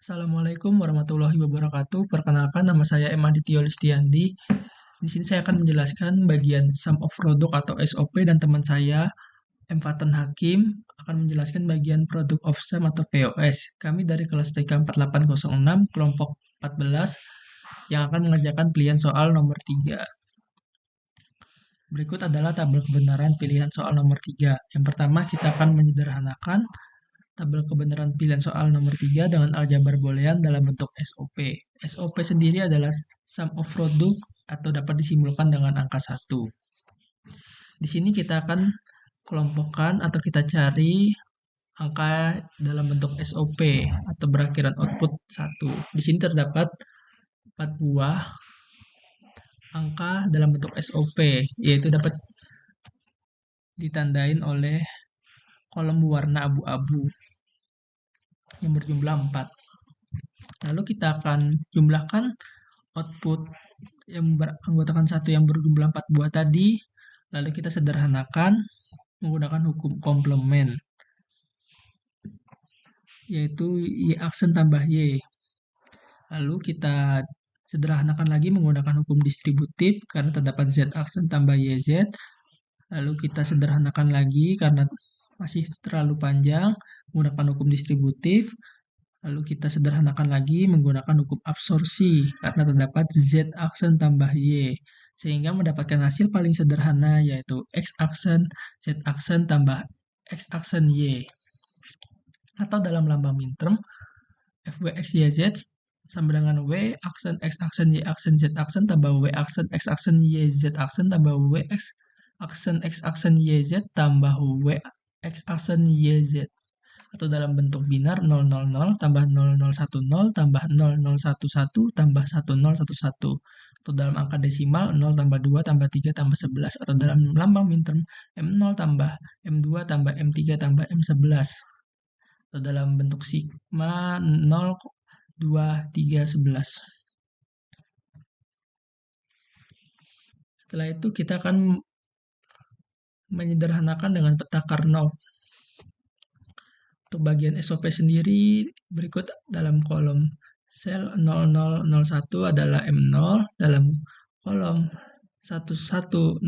Assalamualaikum warahmatullahi wabarakatuh. Perkenalkan, nama saya M. Adityo Listiandi. Di sini saya akan menjelaskan bagian sum of product atau SOP, dan teman saya M. Fatan Hakim akan menjelaskan bagian product of sum atau POS. Kami dari kelas TK 4806 kelompok 14 yang akan mengerjakan pilihan soal nomor 3. Berikut adalah tabel kebenaran pilihan soal nomor 3. Yang pertama, kita akan menyederhanakan tabel kebenaran pilihan soal nomor 3 dengan aljabar boolean dalam bentuk SOP. SOP sendiri adalah sum of product atau dapat disimbolkan dengan angka 1. Di sini kita akan kelompokkan atau kita cari angka dalam bentuk SOP atau berakhiran output 1. Di sini terdapat 4 buah angka dalam bentuk SOP, yaitu dapat ditandain oleh kolom warna abu-abu yang berjumlah 4. Lalu kita akan jumlahkan output yang beranggotakan 1 yang berjumlah 4 buah tadi, lalu kita sederhanakan menggunakan hukum komplement, yaitu Y aksen tambah Y. Lalu kita sederhanakan lagi menggunakan hukum distributif karena terdapat Z aksen tambah YZ. Lalu kita sederhanakan lagi karena masih terlalu panjang menggunakan hukum distributif. Lalu kita sederhanakan lagi menggunakan hukum absorpsi karena terdapat Z aksen tambah Y. Sehingga mendapatkan hasil paling sederhana yaitu X aksen, Z aksen tambah X aksen Y. Atau dalam lambang minterm, FWXYZ sama dengan W aksen X aksen Y aksen Z aksen tambah W aksen X aksen Y Z aksen tambah W X aksen YZ tambah W X aksen YZ. Atau dalam bentuk binar 000 tambah 0010 tambah 0011 tambah 1011. Atau dalam angka desimal 0 tambah 2 tambah 3 tambah 11. Atau dalam lambang minterm M0 tambah M2 tambah M3 tambah M11. Atau dalam bentuk sigma 0, 2, 3, 11. Setelah itu kita akan menyederhanakan dengan peta Karnaugh. Untuk bagian SOP sendiri berikut dalam kolom sel 0001 adalah M0, dalam kolom 1100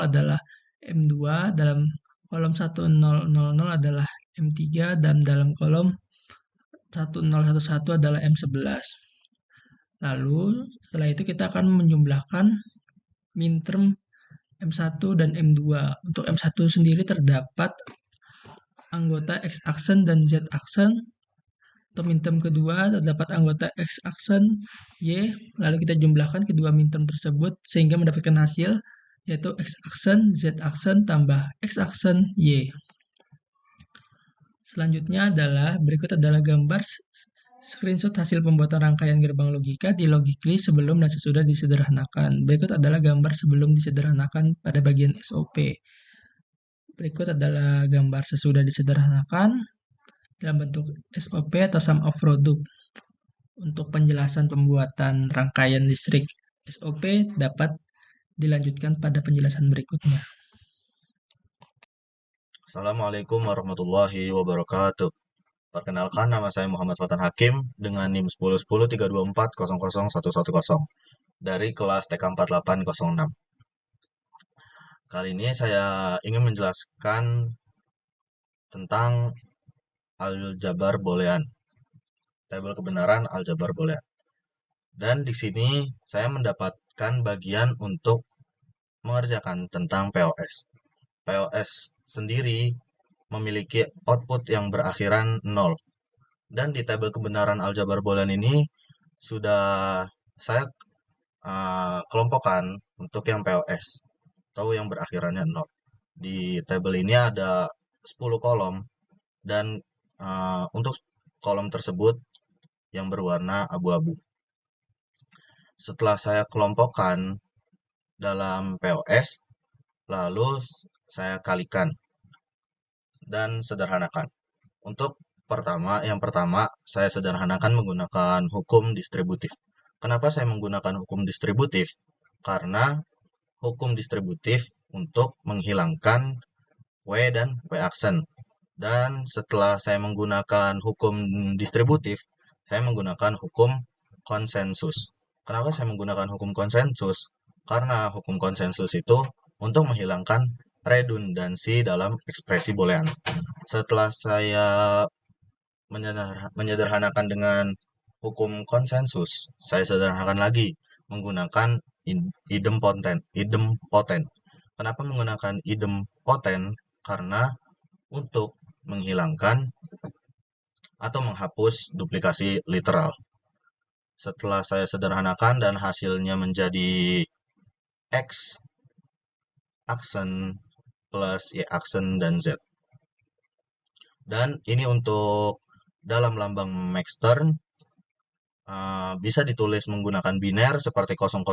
adalah M2, dalam kolom 1000 adalah M3, dan dalam kolom 1011 adalah M11. Lalu setelah itu kita akan menjumlahkan minterm M1 dan M2. Untuk M1 sendiri terdapat anggota X aksen dan Z aksen. Untuk minterm kedua terdapat anggota X aksen Y, lalu kita jumlahkan kedua minterm tersebut sehingga mendapatkan hasil yaitu X aksen Z aksen tambah X aksen Y. Selanjutnya berikut adalah gambar screenshot hasil pembuatan rangkaian gerbang logika di Logically sebelum dan sesudah disederhanakan. Berikut adalah gambar sebelum disederhanakan pada bagian SOP. Berikut adalah gambar sesudah disederhanakan dalam bentuk SOP atau sum of product. Untuk penjelasan pembuatan rangkaian listrik SOP dapat dilanjutkan pada penjelasan berikutnya. Assalamualaikum warahmatullahi wabarakatuh. Perkenalkan, nama saya Muhammad Fatan Hakim dengan NIM 101032400110 dari kelas TK 4806. Kali ini saya ingin menjelaskan tentang aljabar boolean, tabel kebenaran aljabar boolean. Dan di sini saya mendapatkan bagian untuk mengerjakan tentang POS. POS sendiri memiliki output yang berakhiran 0. Dan di tabel kebenaran aljabar boolean ini sudah saya kelompokkan untuk yang POS atau yang berakhirannya 0. Di tabel ini ada 10 kolom dan untuk kolom tersebut yang berwarna abu-abu. Setelah saya kelompokkan dalam POS, lalu saya kalikan dan sederhanakan. Untuk yang pertama saya sederhanakan menggunakan hukum distributif. Kenapa saya menggunakan hukum distributif? Karena hukum distributif untuk menghilangkan W dan W aksen. Dan setelah saya menggunakan hukum distributif, saya menggunakan hukum konsensus. Kenapa saya menggunakan hukum konsensus? Karena hukum konsensus itu untuk menghilangkan redundansi dalam ekspresi boolean. Setelah saya menyederhanakan dengan hukum konsensus, saya sederhanakan lagi menggunakan idempoten. Kenapa menggunakan idempoten? Karena untuk menghilangkan atau menghapus duplikasi literal. Setelah saya sederhanakan dan hasilnya menjadi X aksen plus Y aksen dan Z. Dan ini untuk dalam lambang Maxterm bisa ditulis menggunakan biner seperti 0001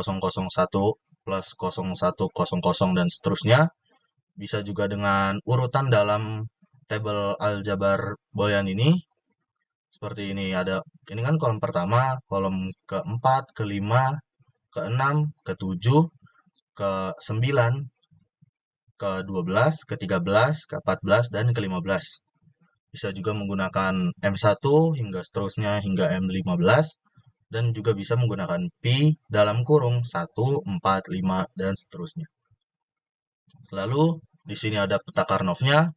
plus 0100 dan seterusnya. Bisa juga dengan urutan dalam tabel aljabar boolean ini. Seperti ini ada, ini kan kolom pertama, kolom keempat, kelima, keenam, ketujuh, ke-9, ke-12, ke-13, ke-14, dan ke-15. Bisa juga menggunakan M1 hingga seterusnya hingga M15. Dan juga bisa menggunakan pi dalam kurung 1, 4, 5, dan seterusnya. Lalu di sini ada peta Karnoffnya.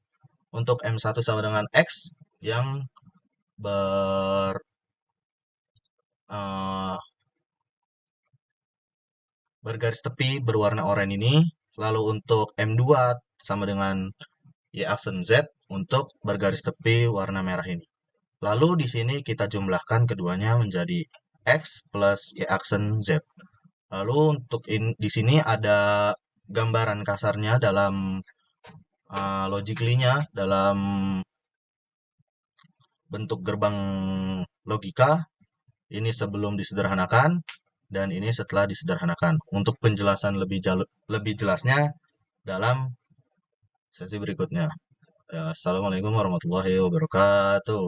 Untuk M1 sama dengan X yang eh, bergaris tepi berwarna oranye ini. Lalu untuk M2 sama dengan Y aksen Z untuk bergaris tepi warna merah ini. Lalu di sini kita jumlahkan keduanya menjadi X plus Y aksen Z. Lalu untuk di sini ada gambaran kasarnya dalam logically-nya, dalam bentuk gerbang logika. Ini sebelum disederhanakan dan ini setelah disederhanakan. Untuk penjelasan lebih jelasnya dalam sesi berikutnya. Ya, Assalamualaikum warahmatullahi wabarakatuh.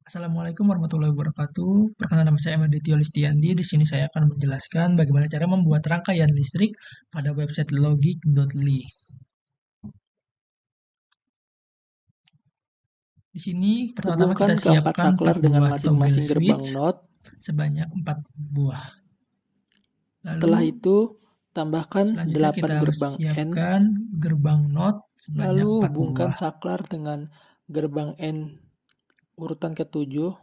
Assalamualaikum warahmatullahi wabarakatuh. Perkenalkan, nama saya Madityo Listiandi. Di sini saya akan menjelaskan bagaimana cara membuat rangkaian listrik pada website logic.ly. Di sini pertama-tama kita Hubungkan keempat siapkan 4 saklar dengan buah toggle masing-masing gerbang switch NOT. sebanyak 4 buah. Setelah Lalu itu, tambahkan selanjutnya 8 kita harus gerbang N. siapkan gerbang NOT sebanyak Lalu 4 hubungkan buah. saklar dengan gerbang N urutan ke-7.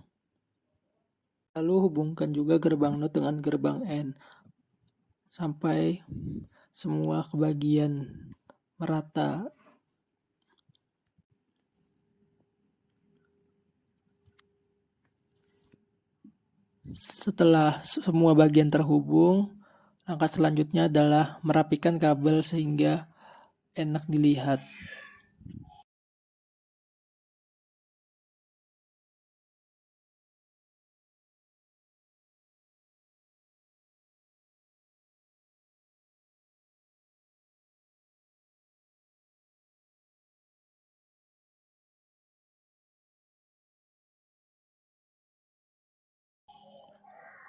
Lalu hubungkan juga gerbang NOT dengan gerbang N sampai semua kebagian merata. Setelah semua bagian terhubung, langkah selanjutnya adalah merapikan kabel sehingga enak dilihat.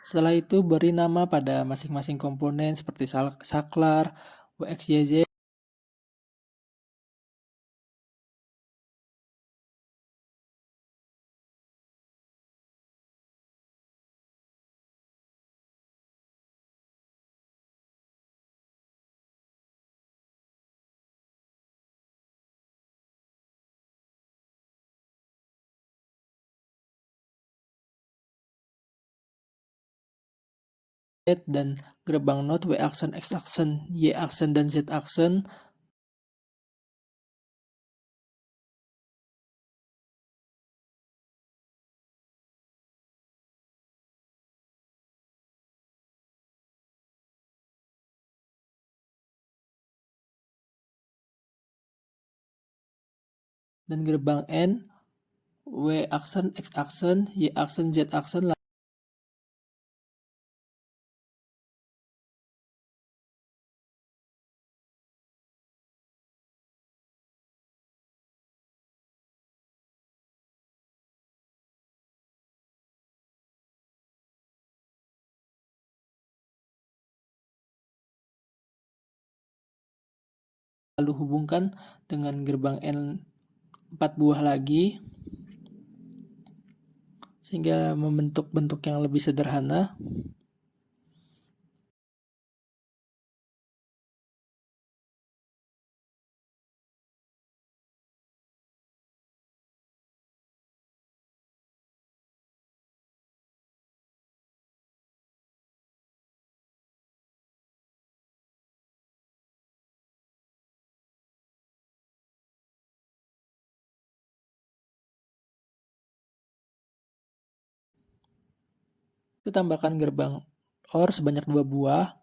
Setelah itu beri nama pada masing-masing komponen seperti saklar, WXYZ, dan gerbang NOT W aksen, X aksen, Y aksen, dan Z aksen. Dan gerbang N, W aksen, X aksen, Y aksen, Z aksen. Lalu hubungkan dengan gerbang N 4 buah lagi. sehingga membentuk bentuk yang lebih sederhana. Itu tambahkan gerbang OR sebanyak 2 buah.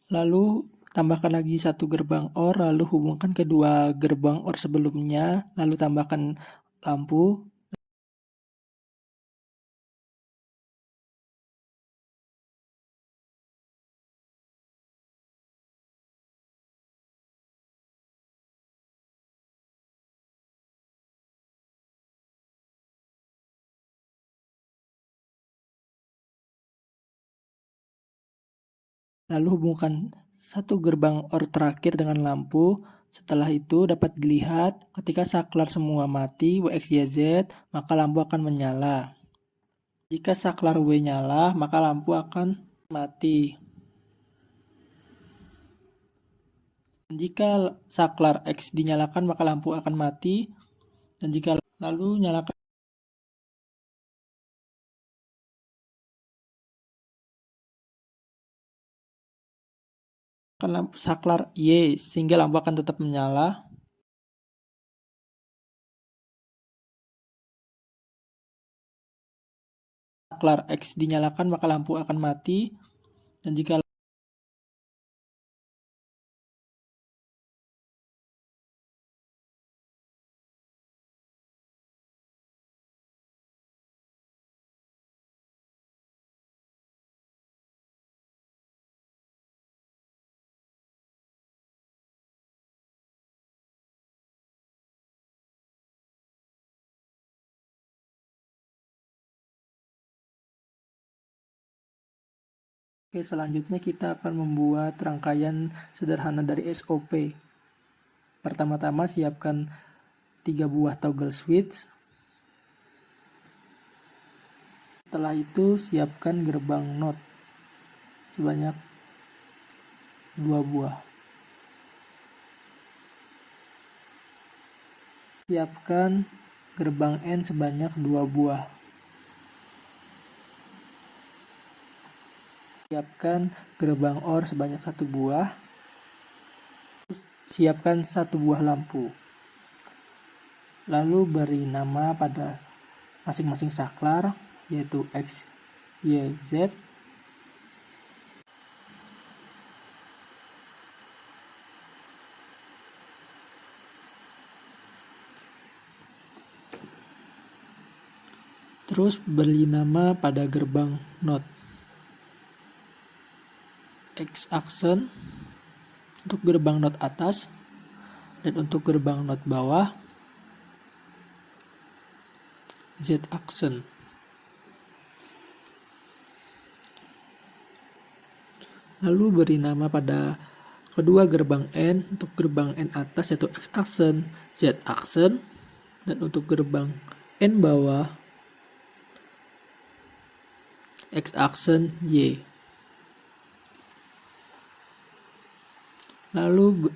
Lalu tambahkan lagi satu gerbang OR, lalu hubungkan kedua gerbang OR sebelumnya, lalu tambahkan lampu. Lalu hubungkan satu gerbang OR terakhir dengan lampu. Setelah itu dapat dilihat ketika saklar semua mati WXYZ, maka lampu akan menyala. Jika saklar W nyala, maka lampu akan mati. Jika saklar X dinyalakan, maka lampu akan mati. Dan jika lalu nyalakan lampu saklar Y sehingga lampu akan tetap menyala. Saklar X dinyalakan, maka lampu akan mati. Dan jika Oke, selanjutnya kita akan membuat rangkaian sederhana dari SOP. Pertama-tama siapkan 3 buah toggle switch. Setelah itu siapkan gerbang NOT sebanyak 2 buah. Siapkan gerbang N sebanyak 2 buah. Siapkan gerbang OR sebanyak 1 buah. Siapkan 1 buah lampu. Lalu beri nama pada masing-masing saklar, yaitu X, Y, Z. Terus beri nama pada gerbang NOT. X aksen untuk gerbang NOT atas, dan untuk gerbang NOT bawah Z aksen. Lalu beri nama pada kedua gerbang N. Untuk gerbang N atas yaitu X aksen, Z aksen, dan untuk gerbang N bawah X aksen Y. Lalu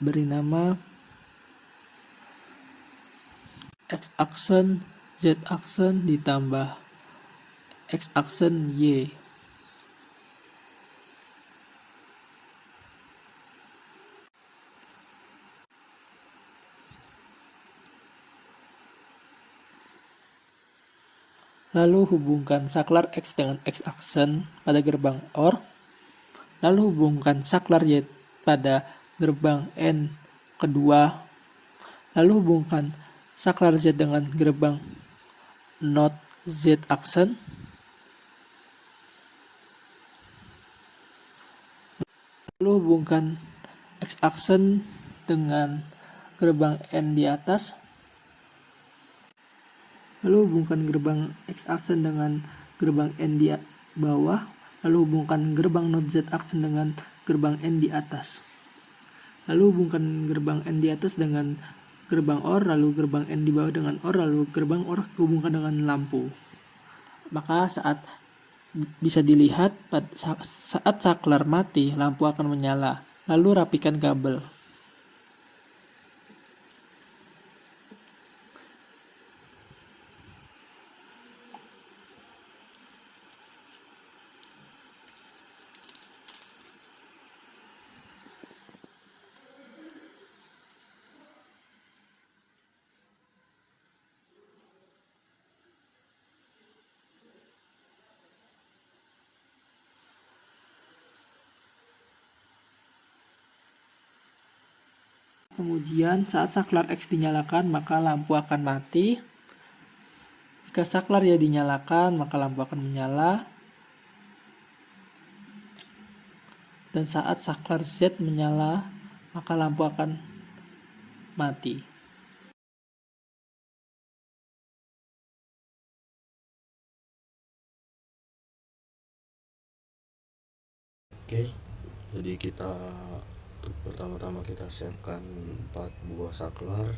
beri nama X aksen, Z aksen ditambah X aksen Y. Lalu hubungkan saklar X dengan X aksen pada gerbang OR. Lalu hubungkan saklar Y pada gerbang N kedua. Lalu hubungkan saklar Z dengan gerbang NOT Z aksen. Lalu hubungkan X aksen dengan gerbang N di atas. Lalu hubungkan gerbang X aksen dengan gerbang N di bawah. Lalu hubungkan gerbang not Z aksen dengan gerbang N di atas. Lalu hubungkan gerbang N di atas dengan gerbang OR, lalu gerbang N di bawah dengan OR, lalu gerbang OR hubungkan dengan lampu. Maka saat bisa dilihat saat saklar mati, lampu akan menyala. Lalu rapikan kabel. Kemudian saat saklar X dinyalakan, maka lampu akan mati. Jika saklar Y dinyalakan, maka lampu akan menyala. Dan saat saklar Z menyala, maka lampu akan mati. Oke, jadi pertama-tama kita siapkan 4 buah saklar.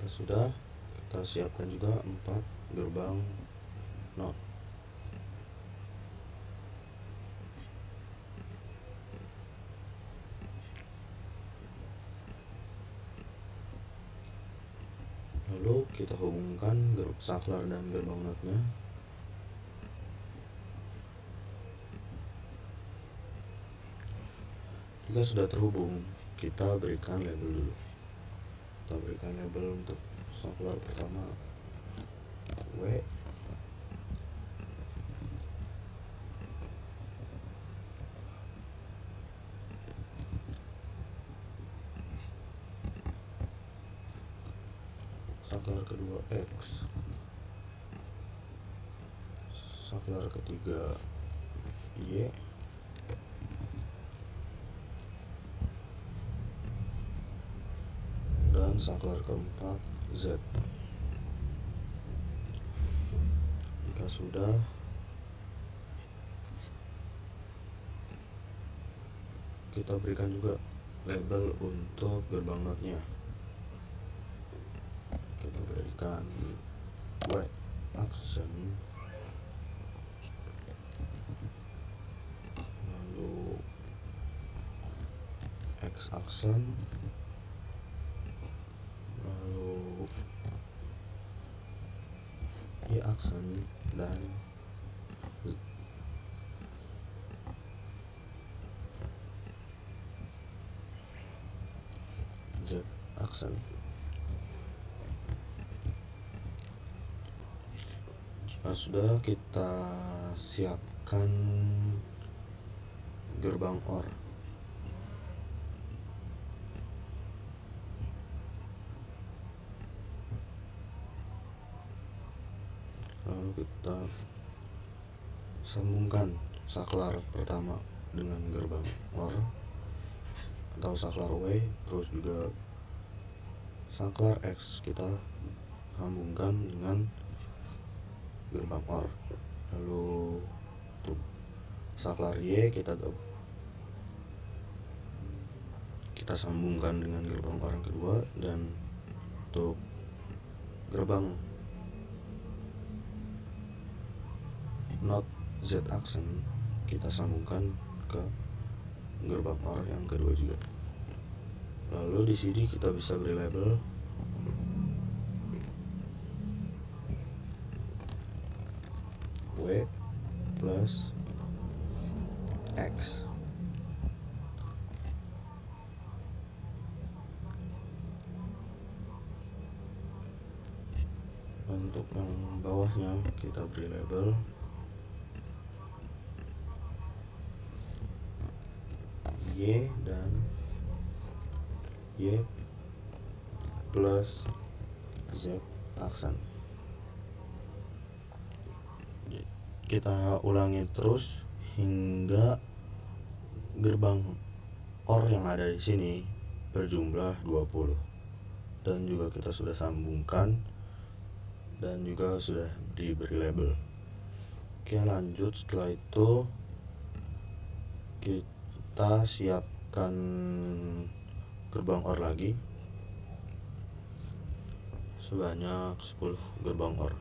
Jika sudah, kita siapkan juga 4 gerbang NOT. Lalu kita hubungkan saklar dan gerbang NOT-nya. Jika sudah terhubung, kita berikan label dulu. Kita berikan label untuk saklar pertama W. Saklar kedua X. Saklar ketiga Y. Dan saklar keempat Z. Jika sudah, kita berikan juga label untuk gerbang NOT-nya. Kita berikan Y aksen, lalu X aksen, lalu Y aksen, dan Z aksen. Jika sudah, kita siapkan gerbang OR. Lalu kita sambungkan saklar pertama dengan gerbang OR atau saklar W, terus juga saklar X kita sambungkan dengan gerbang OR. Lalu untuk saklar Y kita sambungkan dengan gerbang OR yang kedua, dan untuk gerbang NOT Z aksen kita sambungkan ke gerbang OR yang kedua juga. Lalu di sini kita bisa beri label W plus X. Untuk yang bawahnya kita beri label Y dan Y plus Z aksen. Kita ulangi terus hingga gerbang OR yang ada di sini berjumlah 20. Dan juga kita sudah sambungkan dan juga sudah diberi label. Oke, lanjut. Setelah itu kita siapkan gerbang OR lagi sebanyak 10 gerbang OR.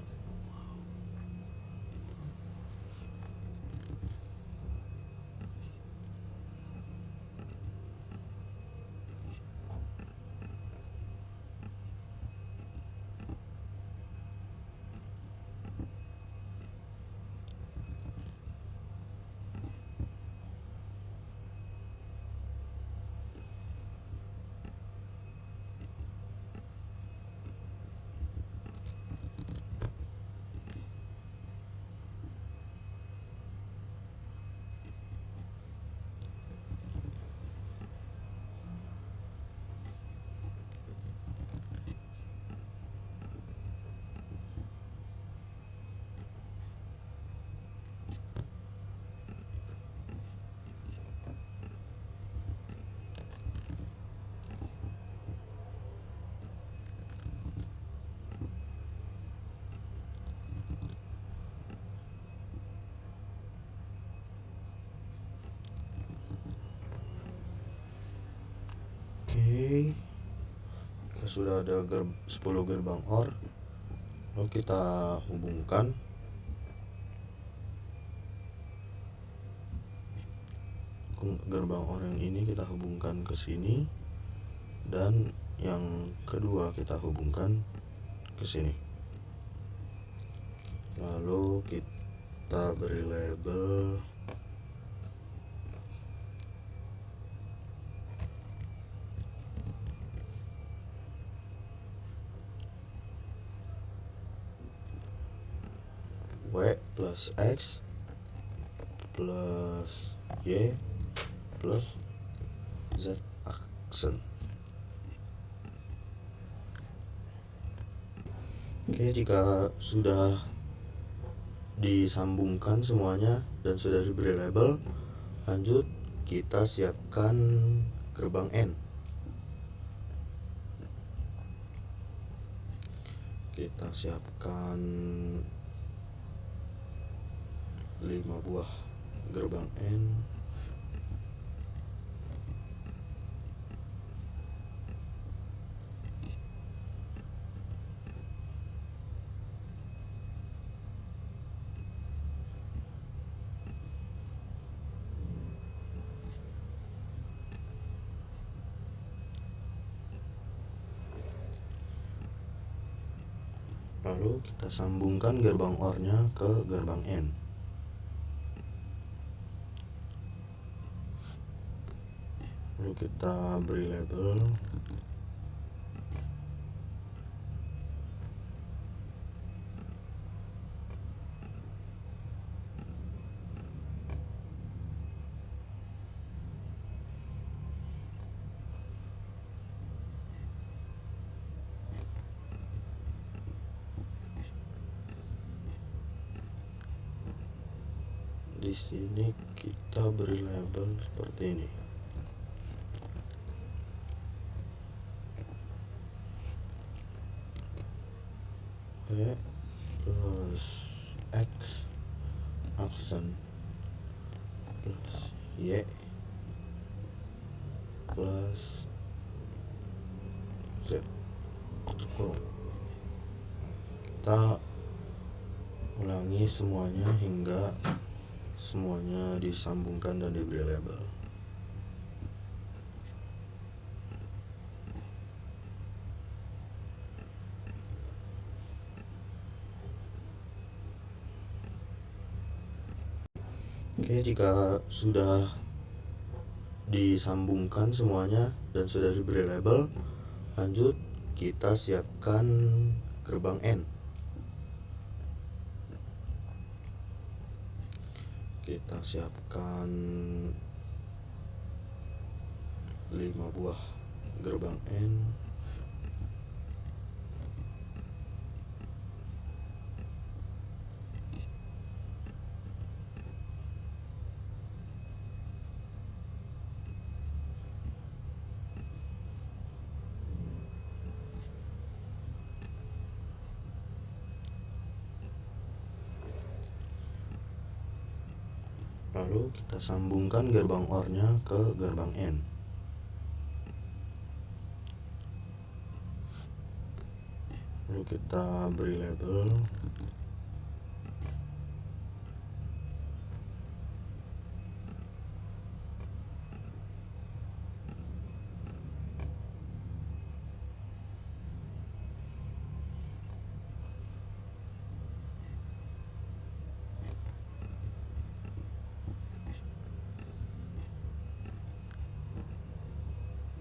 Oke, kita sudah ada 10 gerbang OR. Lalu kita hubungkan gerbang OR yang ini, kita hubungkan ke sini, dan yang kedua kita hubungkan ke sini. Lalu kita beri label W plus X plus Y plus Z aksen. Oke, jika sudah disambungkan semuanya dan sudah diberi label, lanjut kita siapkan gerbang N. Kita siapkan 5 buah gerbang N. Lalu kita sambungkan gerbang OR-nya ke gerbang N. Lalu kita beri label di sini, kita beri label seperti ini. W plus X aksen plus Y plus Z kurung. Kita ulangi semuanya hingga semuanya disambungkan dan diberi label. Oke, jika sudah disambungkan semuanya dan sudah diberi label, lanjut kita siapkan gerbang N. Kita siapkan 5 buah gerbang N. Lalu kita sambungkan gerbang OR-nya ke gerbang N. Lalu kita beri label.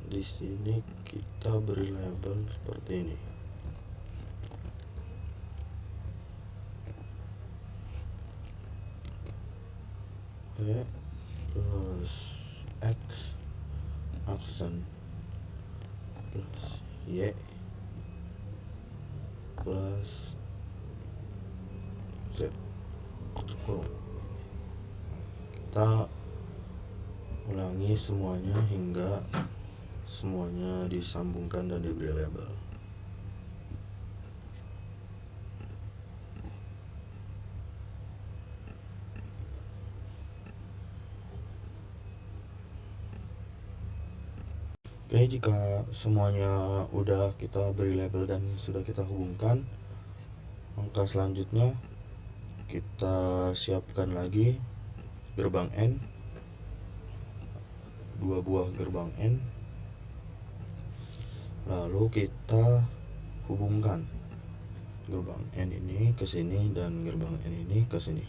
Di sini kita beri label seperti ini. W plus X aksen plus Y plus Z kurung. Kita ulangi semuanya hingga semuanya disambungkan dan diberi label. Oke, jika semuanya udah kita beri label dan sudah kita hubungkan, langkah selanjutnya kita siapkan lagi gerbang N, 2 buah gerbang N, lalu kita hubungkan gerbang N ini ke sini dan gerbang N ini ke sini.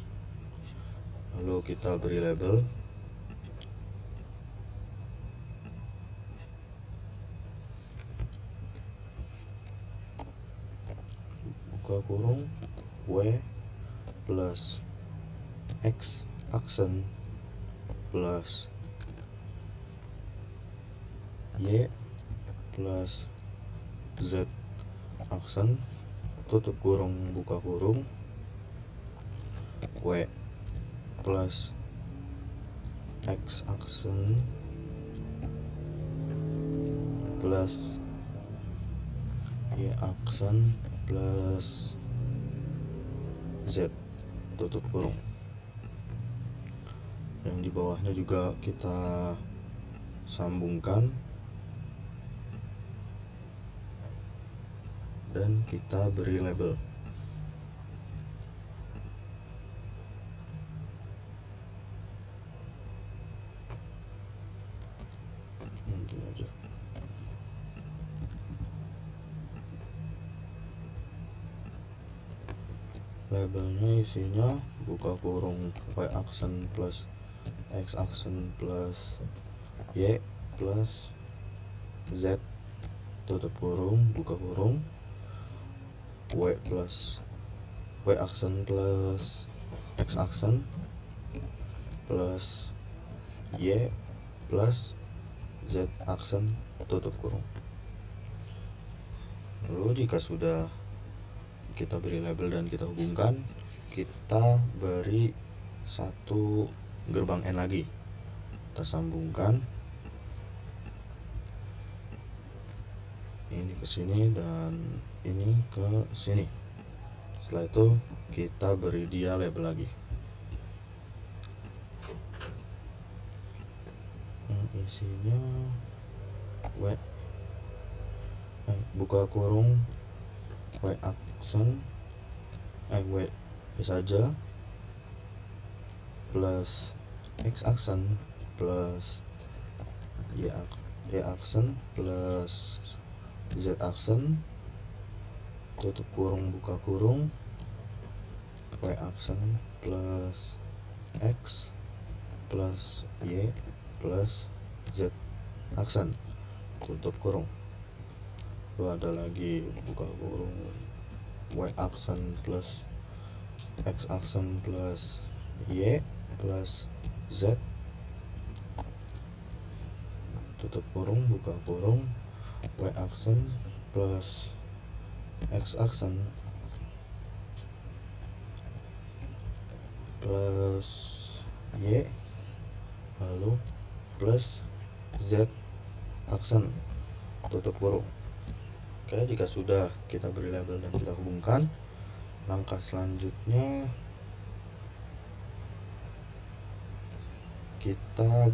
Lalu kita beri label. Buka kurung W plus X aksen plus Y plus Z aksen, tutup kurung, buka kurung, W plus X aksen plus Y aksen plus Z, tutup kurung. Yang di bawahnya juga kita sambungkan dan kita beri label. Mungkin aja. Labelnya isinya buka kurung Y aksen plus X aksen plus Y plus Z, tutup kurung, buka kurung, W plus Y aksen plus X aksen plus Y plus Z aksen, tutup kurung. Lalu jika sudah kita beri label dan kita hubungkan, kita beri satu gerbang N lagi, kita sambungkan ini ke sini dan ini ke sini. Setelah itu kita beri dia label lagi. Isinya buka kurung W aksen W saja plus X aksen plus Y aksen plus Z aksen, tutup kurung, buka kurung, Y aksen plus X plus Y plus Z aksen, tutup kurung. Lalu ada lagi buka kurung Y aksen plus X aksen plus Y plus Z, tutup kurung, buka kurung, Y aksen plus X aksen plus Y lalu plus Z aksen, tutup kurung. Oke, jika sudah kita beri label dan kita hubungkan, langkah selanjutnya kita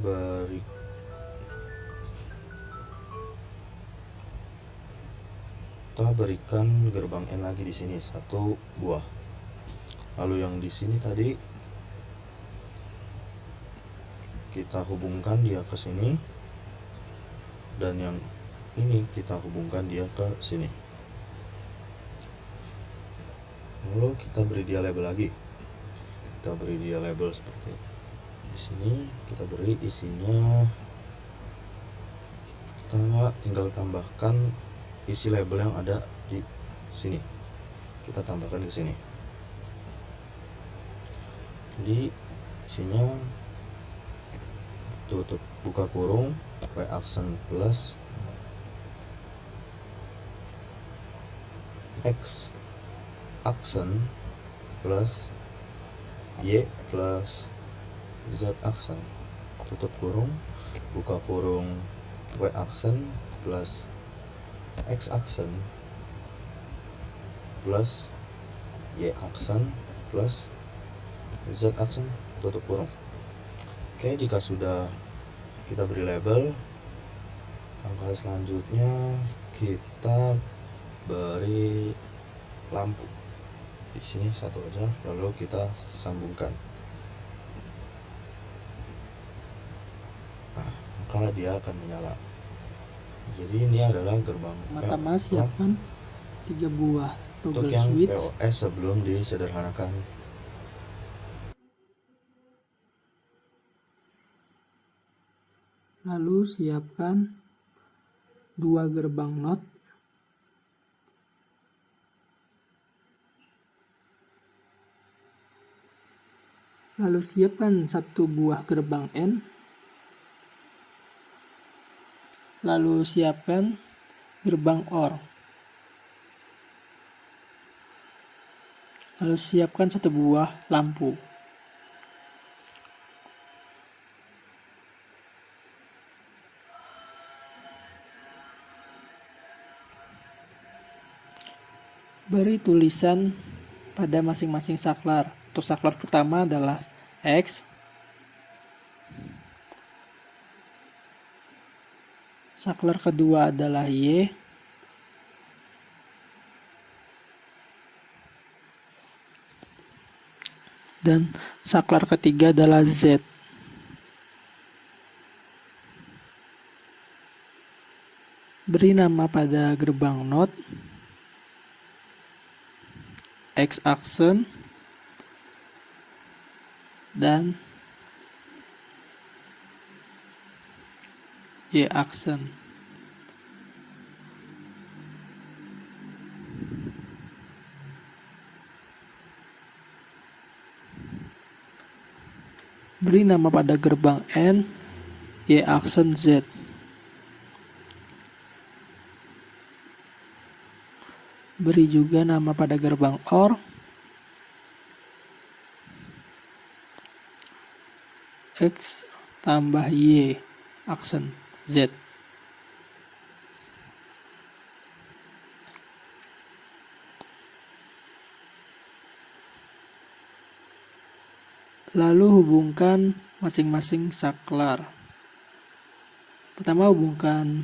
berikan gerbang N lagi di sini 1 buah. Lalu yang di sini tadi kita hubungkan dia ke sini, dan yang ini kita hubungkan dia ke sini. Lalu kita beri dia label lagi. Kita beri dia label seperti ini. Di sini kita beri isinya, kita tinggal tambahkan isi label yang ada di sini. Kita tambahkan ke sini. Di isinya tutup buka kurung Y aksen plus X aksen plus Y plus Z aksen, tutup kurung buka kurung Y aksen plus X aksen plus Y aksen plus Z aksen, tutup kurung. Oke, jika sudah kita beri label, langkah selanjutnya kita beri lampu. Di sini satu aja, lalu kita sambungkan. Nah, maka dia akan menyala. Jadi ini adalah gerbang. Pertama siapkan 3 buah untuk toggle yang switch. POS sebelum disederhanakan. Lalu siapkan 2 gerbang NOT. Lalu siapkan 1 buah gerbang N. Lalu siapkan gerbang OR. Lalu siapkan 1 buah lampu. Beri tulisan pada masing-masing saklar. Untuk saklar pertama adalah X, saklar kedua adalah Y, dan saklar ketiga adalah Z. Beri nama pada gerbang NOT, X aksen, dan Y aksen. Beri nama pada gerbang N, Y aksen Z. Beri juga nama pada gerbang OR, X tambah Y aksen Z. Lalu hubungkan masing-masing saklar. Pertama, hubungkan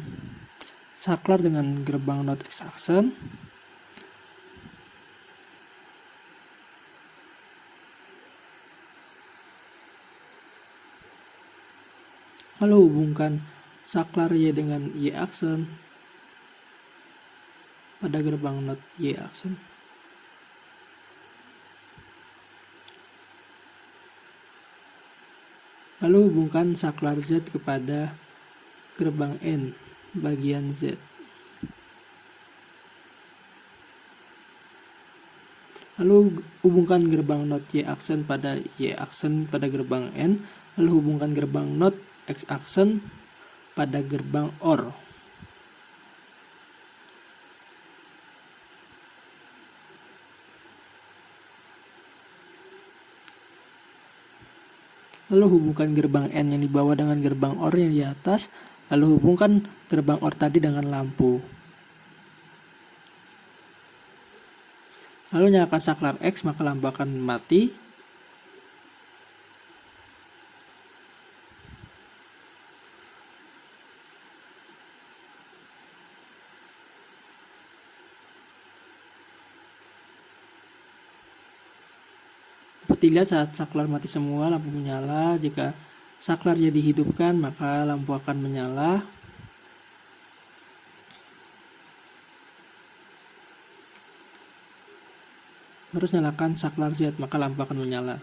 saklar dengan gerbang NOT X aksen. Lalu hubungkan saklar Y dengan Y aksen pada gerbang NOT Y aksen. Lalu hubungkan saklar Z kepada gerbang N bagian Z. Lalu hubungkan gerbang NOT Y aksen pada Y aksen pada gerbang N. Lalu hubungkan gerbang NOT X aksen pada gerbang OR. Lalu hubungkan gerbang N yang di bawah dengan gerbang OR yang di atas. Lalu hubungkan gerbang OR tadi dengan lampu. Lalu nyalakan saklar X, maka lampu akan mati. Dapat dilihat saat saklar mati semua, lampu menyala. Jika saklarnya dihidupkan, maka lampu akan menyala. Terus nyalakan saklar Z, maka lampu akan menyala.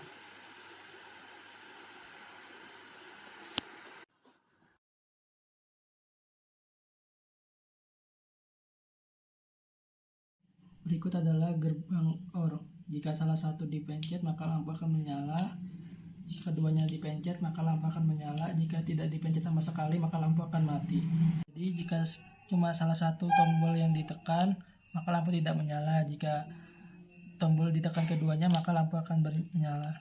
Berikut adalah gerbang OR. Jika salah satu dipencet, maka lampu akan menyala. Jika keduanya dipencet, maka lampu akan menyala. Jika tidak dipencet sama sekali, maka lampu akan mati. Jadi jika cuma salah satu tombol yang ditekan, maka lampu tidak menyala. Jika tombol ditekan keduanya, maka lampu akan menyala.